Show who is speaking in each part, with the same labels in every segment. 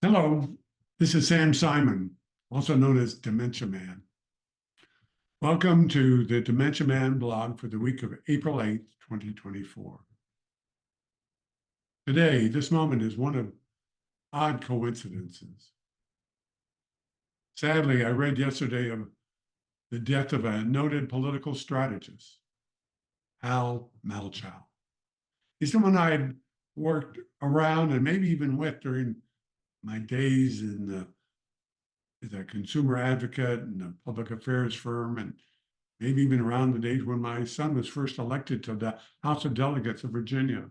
Speaker 1: Hello, this is Sam Simon, also known as Dementia Man. Welcome to the Dementia Man blog for the week of April 8th, 2024. Today, this moment is one of odd coincidences. Sadly, I read yesterday of the death of a noted political strategist, Hal Malchow. He's someone I'd worked around and maybe even with during my days as a consumer advocate and a public affairs firm, and maybe even around the days when my son was first elected to the House of Delegates of Virginia.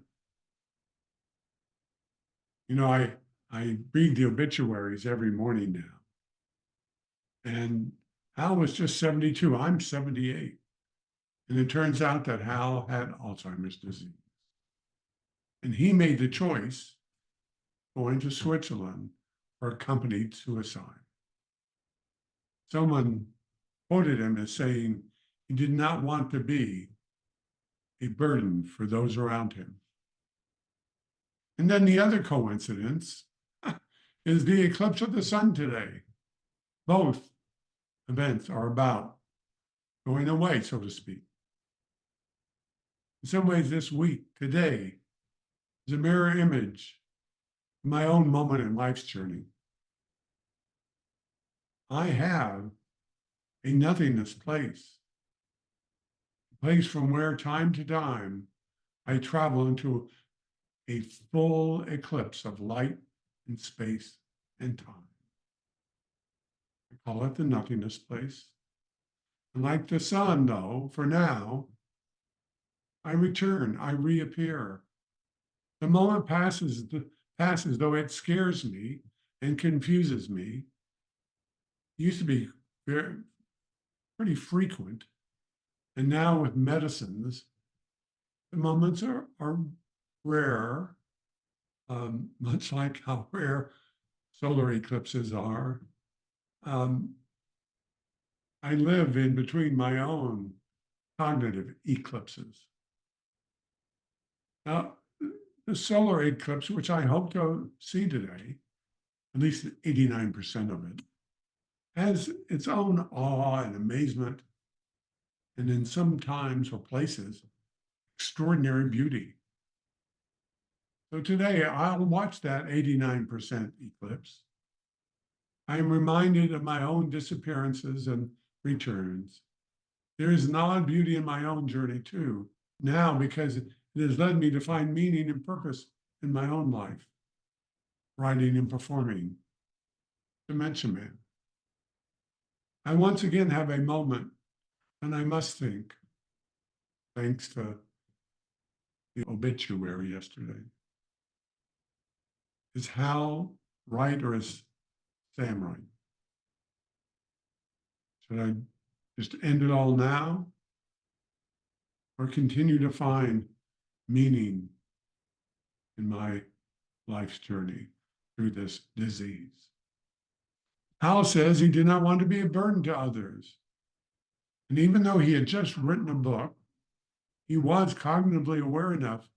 Speaker 1: You know, I read the obituaries every morning now. And Hal was just 72. I'm 78. And it turns out that Hal had Alzheimer's disease. And he made the choice going to Switzerland for accompanied suicide. Someone quoted him as saying he did not want to be a burden for those around him. And then the other coincidence is the eclipse of the sun today. Both events are about going away, so to speak. In some ways, this week, today, is a mirror image of my own moment in life's journey. I have a nothingness place, a place from where time to time I travel into a full eclipse of light and space and time. I call it the nothingness place. And like the sun, though, for now, I return, I reappear. The moment passes though it scares me and confuses me. It used to be pretty frequent. And now with medicines, the moments are rare, much like how rare solar eclipses are. I live in between my own cognitive eclipses. Now, the solar eclipse, which I hope to see today, at least 89% of it, has its own awe and amazement, and in some times or places, extraordinary beauty. So today, I'll watch that 89% eclipse. I am reminded of my own disappearances and returns. There is an odd beauty in my own journey too, now because it has led me to find meaning and purpose in my own life, writing and performing. Dementia Man. I once again have a moment, and I must think, thanks to the obituary yesterday, is Hal right or is Sam right? Should I just end it all now or continue to find meaning in my life's journey through this disease? Hal says he did not want to be a burden to others. And even though he had just written a book, he was cognitively aware enough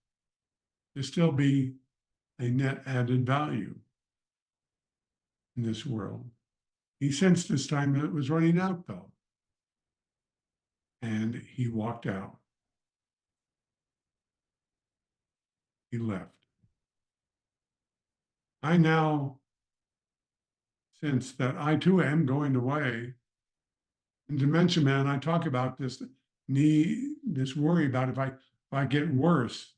Speaker 1: to still be a net added value in this world. He sensed this time that it was running out, though. And he walked out. He left. I now sense that I too am going away. In Dementia Man, I talk about this worry about if I get worse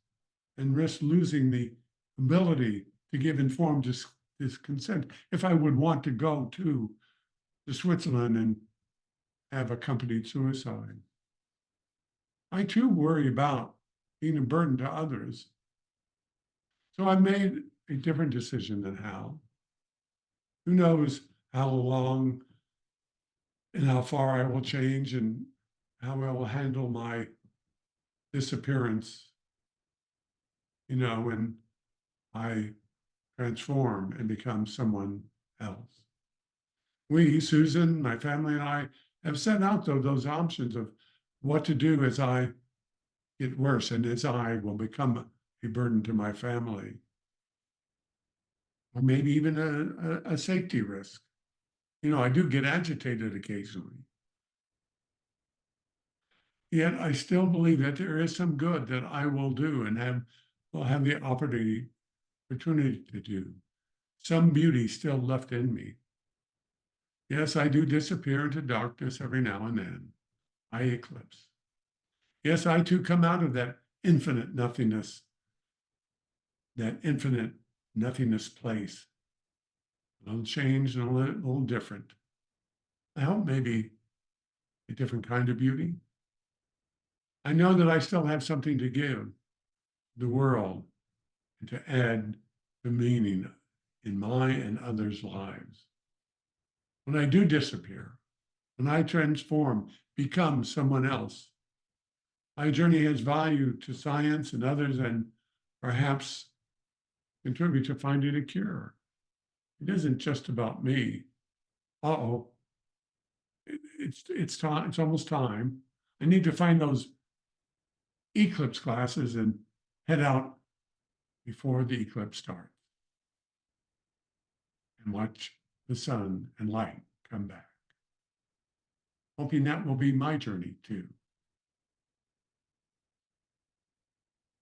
Speaker 1: and risk losing the ability to give informed consent, if I would want to go to Switzerland and have accompanied suicide. I too worry about being a burden to others. So I made a different decision than Hal. Who knows how long and how far I will change and how I will handle my disappearance, when I transform and become someone else. We, Susan, my family, and I have set out, though, those options of what to do as I get worse and as I will become a burden to my family. or maybe even a safety risk. I do get agitated occasionally. Yet I still believe that there is some good that I will do and will have the opportunity to do. Some beauty still left in me. Yes, I do disappear into darkness every now and then. I eclipse. Yes, I too come out of that infinite nothingness, place. A little changed and a little different. I hope maybe a different kind of beauty. I know that I still have something to give the world and to add the meaning in my and others' lives. When I do disappear, when I transform, become someone else, my journey has value to science and others, and perhaps contribute to finding a cure. It isn't just about me. Uh-oh, it's time. It's almost time. I need to find those eclipse classes and head out before the eclipse starts and watch the sun and light come back. Hoping that will be my journey too.